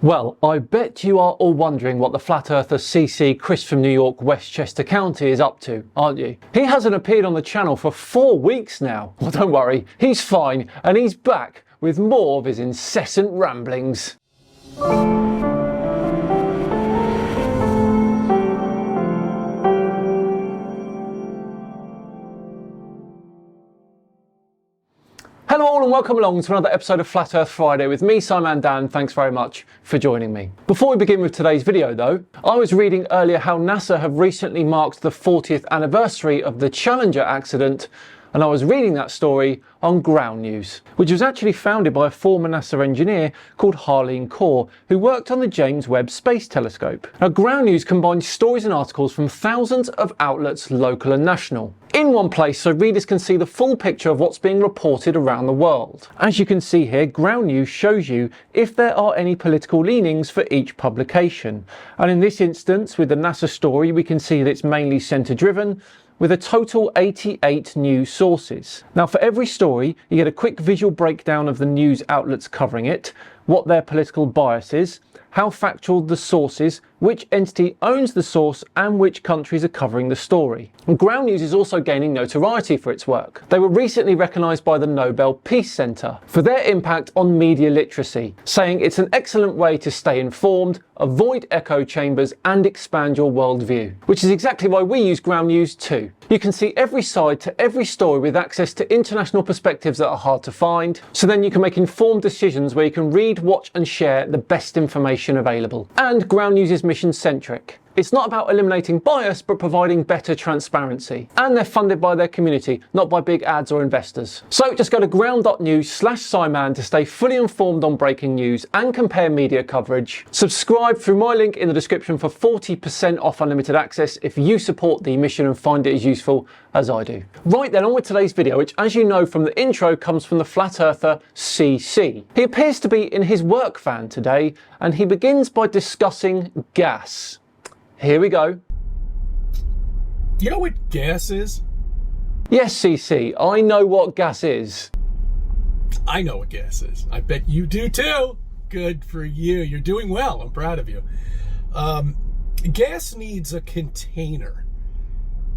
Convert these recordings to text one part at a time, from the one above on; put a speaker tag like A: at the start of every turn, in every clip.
A: Well, I bet you are all wondering what the flat earther CC Chris from New York, Westchester County is up to, aren't you? He hasn't appeared on the channel for 4 weeks now. Well, don't worry, he's fine, and he's back with more of his incessant ramblings. Hello all and welcome along to another episode of Flat Earth Friday with me, Simon Dan. Thanks very much for joining me. Before we begin with today's video though, I was reading earlier how NASA have recently marked the 40th anniversary of the Challenger accident, and I was reading that story on Ground News, which was actually founded by a former NASA engineer called Harleen Kaur, who worked on the James Webb Space Telescope. Now, Ground News combines stories and articles from thousands of outlets, local and national, in one place so readers can see the full picture of what's being reported around the world. As you can see here, Ground News shows you if there are any political leanings for each publication. And in this instance, with the NASA story, we can see that it's mainly centre driven, with a total 88 news sources. Now, for every story, you get a quick visual breakdown of the news outlets covering it, what their political bias is, how factual the source is, which entity owns the source, and which countries are covering the story. And Ground News is also gaining notoriety for its work. They were recently recognised by the Nobel Peace Centre for their impact on media literacy, saying it's an excellent way to stay informed, avoid echo chambers and expand your worldview, which is exactly why we use Ground News too. You can see every side to every story with access to international perspectives that are hard to find, so then you can make informed decisions where you can read, watch and share the best information available. And Ground News is mission centric. It's not about eliminating bias, but providing better transparency. And they're funded by their community, not by big ads or investors. So just go to ground.news/Simon to stay fully informed on breaking news and compare media coverage. Subscribe through my link in the description for 40% off unlimited access if you support the mission and find it as useful as I do. Right then, on with today's video, which as you know from the intro comes from the flat earther CC. He appears to be in his work van today, and he begins by discussing gas. Here we go.
B: You know what gas is?
A: Yes, CC, I know what gas is.
B: I know what gas is. I bet you do too. Good for you. You're doing well. I'm proud of you. Gas needs a container.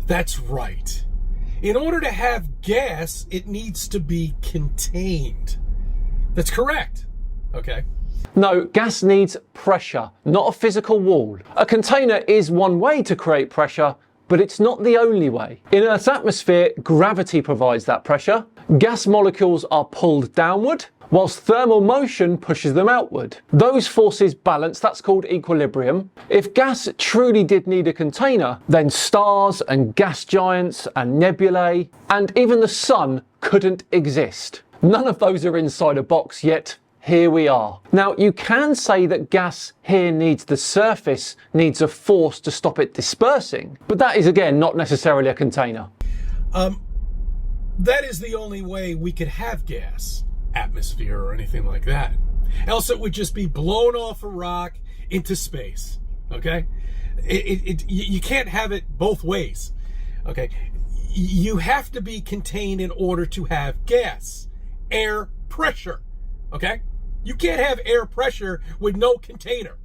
B: That's right. In order to have gas, it needs to be contained. That's correct. Okay.
A: No, gas needs pressure, not a physical wall. A container is one way to create pressure, but it's not the only way. In Earth's atmosphere, gravity provides that pressure. Gas molecules are pulled downward, whilst thermal motion pushes them outward. Those forces balance, that's called equilibrium. If gas truly did need a container, then stars and gas giants and nebulae, and even the sun couldn't exist. None of those are inside a box, yet here we are. Now, you can say that gas here needs the surface, needs a force to stop it dispersing, but that is again not necessarily a container.
B: That is the only way we could have gas, atmosphere or anything like that. Else it would just be blown off a rock into space, okay? You can't have it both ways, okay? You have to be contained in order to have gas, air pressure, okay? You can't have air pressure with no container.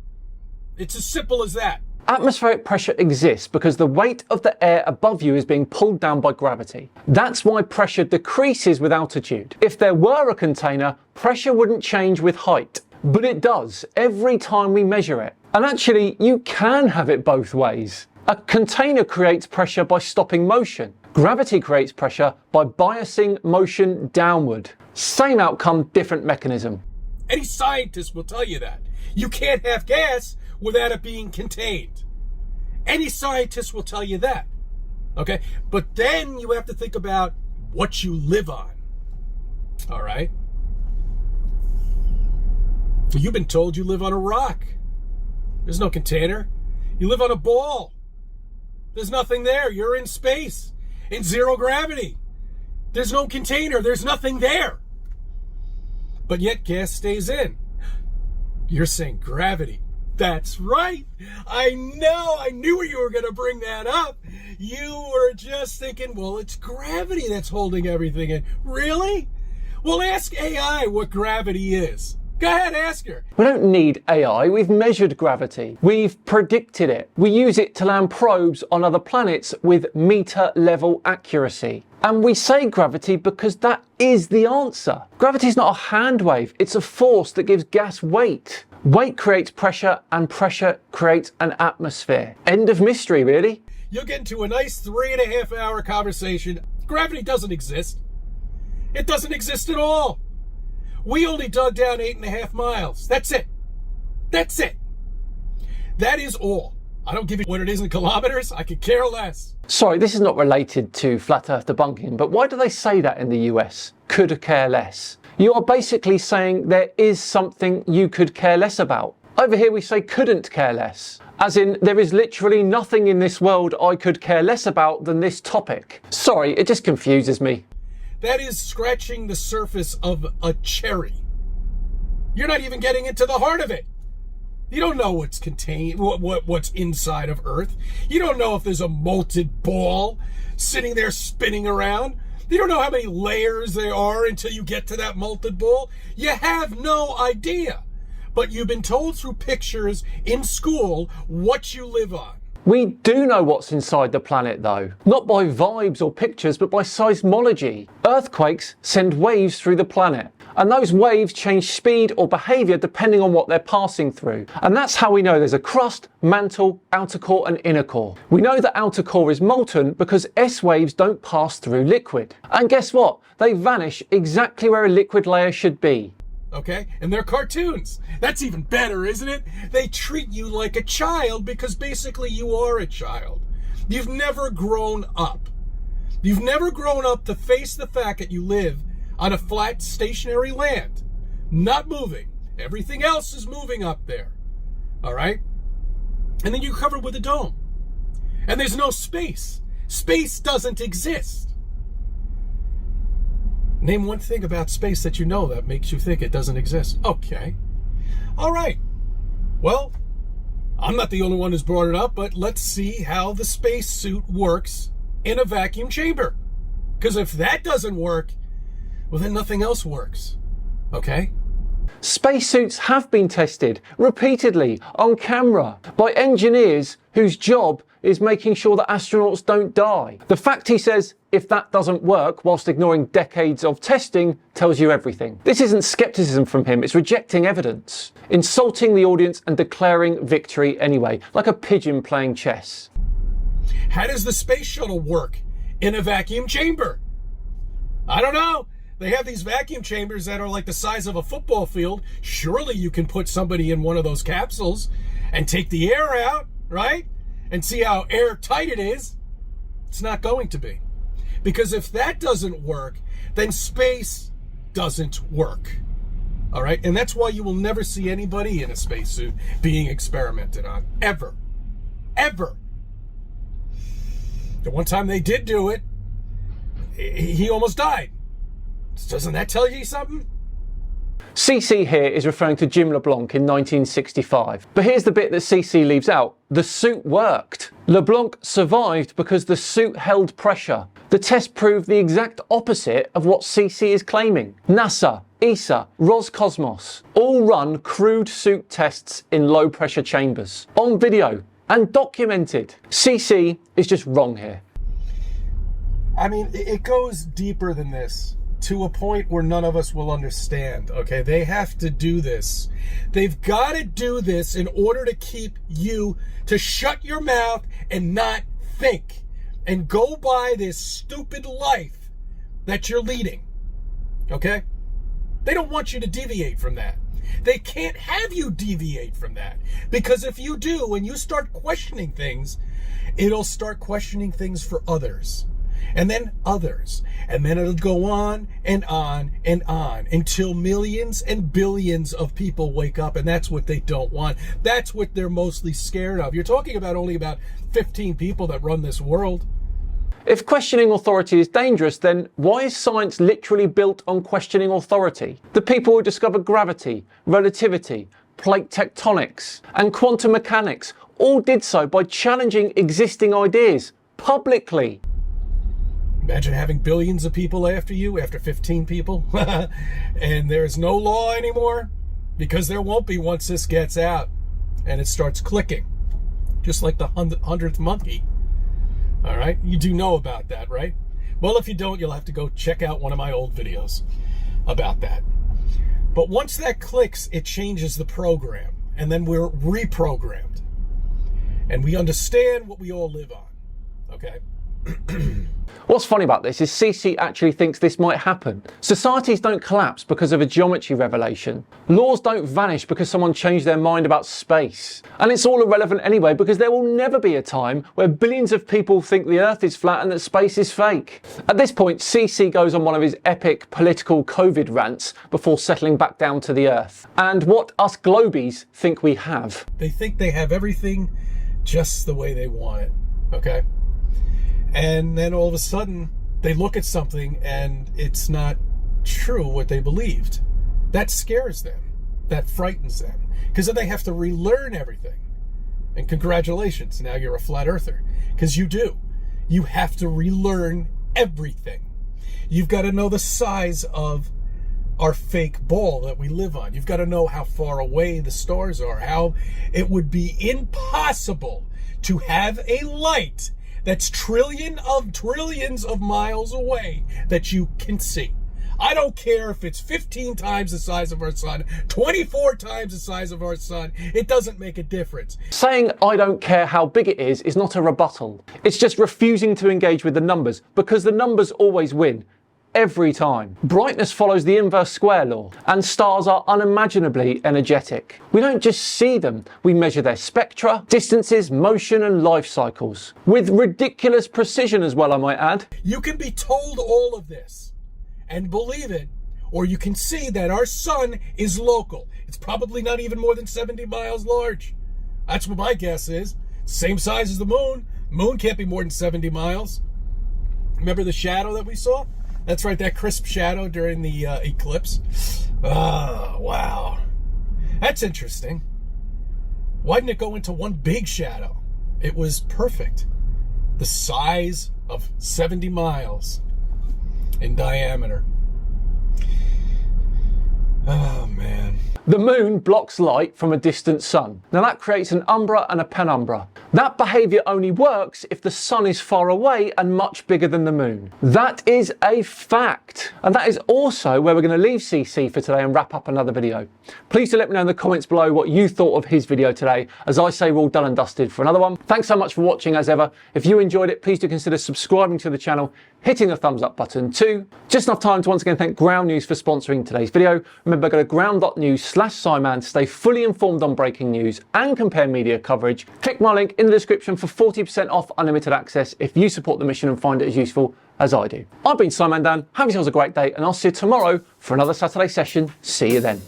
B: It's as simple as that.
A: Atmospheric pressure exists because the weight of the air above you is being pulled down by gravity. That's why pressure decreases with altitude. If there were a container, pressure wouldn't change with height. But it does every time we measure it. And actually, you can have it both ways. A container creates pressure by stopping motion. Gravity creates pressure by biasing motion downward. Same outcome, different mechanism.
B: Any scientist will tell you that. You can't have gas without it being contained. Any scientist will tell you that. Okay? But then you have to think about what you live on. All right? Well, you've been told you live on a rock. There's no container. You live on a ball. There's nothing there. You're in space, in zero gravity. There's no container. There's nothing there. But yet gas stays in. You're saying gravity. That's right. I know. I knew you were going to bring that up. You were just thinking, well, it's gravity that's holding everything in. Really? Well, ask AI what gravity is. Go ahead, ask her.
A: We don't need AI, we've measured gravity. We've predicted it. We use it to land probes on other planets with meter level accuracy. And we say gravity because that is the answer. Gravity is not a hand wave, it's a force that gives gas weight. Weight creates pressure and pressure creates an atmosphere. End of mystery, really.
B: You'll get into a nice 3.5 hour conversation. Gravity doesn't exist. It doesn't exist at all. We only dug down 8.5 miles. That's it. That's it. That is all. I don't give you what it is in kilometers. I could care less.
A: Sorry, this is not related to flat earth debunking, but why do they say that in the US? Could care less. You are basically saying there is something you could care less about. Over here we say couldn't care less. As in, there is literally nothing in this world I could care less about than this topic. Sorry, it just confuses me.
B: That is scratching the surface of a cherry. You're not even getting into the heart of it. You don't know what's contained, what's inside of Earth. You don't know if there's a molten ball sitting there spinning around. You don't know how many layers there are until you get to that molten ball. You have no idea. But you've been told through pictures in school what you live on.
A: We do know what's inside the planet though. Not by vibes or pictures, but by seismology. Earthquakes send waves through the planet. And those waves change speed or behaviour depending on what they're passing through. And that's how we know there's a crust, mantle, outer core and inner core. We know the outer core is molten because S waves don't pass through liquid. And guess what? They vanish exactly where a liquid layer should be.
B: Okay? And they're cartoons. That's even better, isn't it? They treat you like a child because basically you are a child. You've never grown up. You've never grown up to face the fact that you live on a flat, stationary land. Not moving. Everything else is moving up there. All right? And then you're covered with a dome. And there's no space. Space doesn't exist. Name one thing about space that you know that makes you think it doesn't exist. Okay. All right. Well, I'm not the only one who's brought it up, but let's see how the spacesuit works in a vacuum chamber. Because if that doesn't work, well, then nothing else works. Okay?
A: Spacesuits have been tested repeatedly on camera by engineers whose job is making sure that astronauts don't die. The fact he says, if that doesn't work, whilst ignoring decades of testing, tells you everything. This isn't skepticism from him, it's rejecting evidence, insulting the audience and declaring victory anyway, like a pigeon playing chess.
B: How does the space shuttle work in a vacuum chamber? I don't know. They have these vacuum chambers that are like the size of a football field. Surely you can put somebody in one of those capsules and take the air out, right? And see how airtight it is. It's not going to be. Because if that doesn't work, then space doesn't work. All right? And that's why you will never see anybody in a spacesuit being experimented on. Ever. Ever. The one time they did do it, he almost died. Doesn't that tell you something?
A: CC here is referring to Jim LeBlanc in 1965. But here's the bit that CC leaves out. The suit worked. LeBlanc survived because the suit held pressure. The test proved the exact opposite of what CC is claiming. NASA, ESA, Roscosmos all run crewed suit tests in low pressure chambers. On video and documented. CC is just wrong here.
B: I mean, it goes deeper than this. To a point where none of us will understand, okay? They have to do this. They've got to do this in order to keep you to shut your mouth and not think and go by this stupid life that you're leading, okay? They don't want you to deviate from that. They can't have you deviate from that, because if you do, when you start questioning things, it'll start questioning things for others. And then others. And then it'll go on and on and on until millions and billions of people wake up. And that's what they don't want. That's what they're mostly scared of. You're talking about only about 15 people that run this world.
A: If questioning authority is dangerous, then why is science literally built on questioning authority? The people who discovered gravity, relativity, plate tectonics, and quantum mechanics all did so by challenging existing ideas publicly.
B: Imagine having billions of people after you, after 15 people, and there's no law anymore. because there won't be once this gets out and it starts clicking, just like the 100th monkey. All right, you do know about that, right? Well, if you don't, you'll have to go check out one of my old videos about that. But once that clicks, it changes the program, and then we're reprogrammed, and we understand what we all live on, okay?
A: What's funny about this is CC actually thinks this might happen. Societies don't collapse because of a geometry revelation. Laws don't vanish because someone changed their mind about space. And it's all irrelevant anyway because there will never be a time where billions of people think the Earth is flat and that space is fake. At this point, CC goes on one of his epic political COVID rants before settling back down to the Earth. And what us globies think we have.
B: They think they have everything just the way they want it, okay? And then all of a sudden, they look at something and it's not true what they believed. That scares them. That frightens them. Because then they have to relearn everything. And congratulations, now you're a flat earther. Because you do. You have to relearn everything. You've got to know the size of our fake ball that we live on. You've got to know how far away the stars are. How it would be impossible to have a light that's trillions of miles away that you can see. I don't care if it's 15 times the size of our sun, 24 times the size of our sun, it doesn't make a difference.
A: Saying I don't care how big it is not a rebuttal. It's just refusing to engage with the numbers because the numbers always win. Every time. Brightness follows the inverse square law, and stars are unimaginably energetic. We don't just see them, we measure their spectra, distances, motion, and life cycles. With ridiculous precision as well, I might add.
B: You can be told all of this and believe it, or you can see that our sun is local. It's probably not even more than 70 miles large. That's what my guess is. Same size as the moon. Moon can't be more than 70 miles. Remember the shadow that we saw? That's right, that crisp shadow during the eclipse. Oh, wow. That's interesting. Why didn't it go into one big shadow? It was perfect. The size of 70 miles in diameter. Oh, man.
A: The moon blocks light from a distant sun. Now that creates an umbra and a penumbra. That behaviour only works if the sun is far away and much bigger than the moon. That is a fact. And that is also where we're going to leave CC for today and wrap up another video. Please do let me know in the comments below what you thought of his video today. As I say, we're all done and dusted for another one. Thanks so much for watching as ever. If you enjoyed it, please do consider subscribing to the channel, hitting the thumbs up button too. Just enough time to once again thank Ground News for sponsoring today's video. Remember, go to ground.news/Simon to stay fully informed on breaking news and compare media coverage. Click my link in the description for 40% off unlimited access if you support the mission and find it as useful as I do. I've been Simon Dan. Have yourselves a great day and I'll see you tomorrow for another Saturday session. See you then.